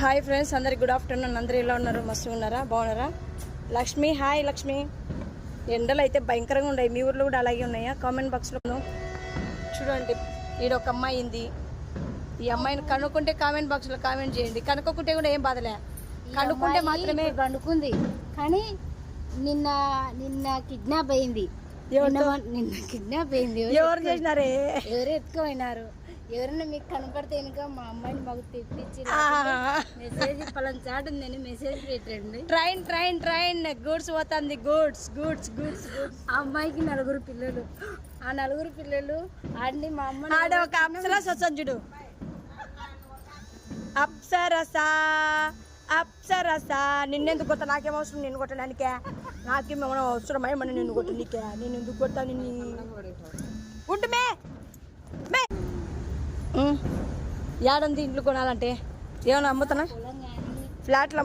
Hi friends, అందరికి good afternoon. అందరు ఎలా ఉన్నారు? మస్తు ఉన్నారా? బాగున్నారా? లక్ష్మి, హాయ్ లక్ష్మి. ఎండలు అయితే భయంకరంగా ఉన్నాయి. మీ ఊర్లో కూడా అలాగే ఉన్నాయా? కామెంట్ బాక్స్లో చూడండి. ఈడొక అమ్మాయి ఉంది. ఈ అమ్మాయిని కనుక్కుంటే కామెంట్ బాక్స్లో కామెంట్ చేయండి. కనుక్కుంటే కూడా ఏం బాధలే, కనుక్కుంటే మాత్రమే. కనుక్కుంది కానీ నిన్న నిన్న కిడ్నాప్ అయింది. నిన్న కిడ్నాప్ అయింది. ఎవరు చేసినారే? ఎవరు ఎత్తుకుపోయినారు? ఎవరైనా మీకు కనపడితే కనుక మా అమ్మాయిని మాకు తెప్పించి మెసేజ్ పలానా చాటు ఉందని మెసేజ్ పెట్టండి. ట్రైన్ ట్రైన్ ట్రైన్ గూడ్స్ పోతుంది. Goods goods goods goods. ఆ అమ్మాయికి 4 పిల్లలు. ఆ 4 పిల్లలు ఆడి మా అమ్మ ఆడ ఒక అప్సరస వచ్చాను చూడు. అప్సరసా అప్సరసా. నిన్నెందుకు కొత్త? నాకేం అవసరం నిన్ను కొట్టడానికే? నాకేమేమన్నా అవసరం ఏమన్నా నిన్ను కొట్టడానికే? నేను ఎందుకు కొడతా నిన్ను? ఉంటుమే ఏడుంది ఇంట్లో కొనాలంటే? ఏమన్నా అమ్ముతున్నా? ఫ్లాట్లు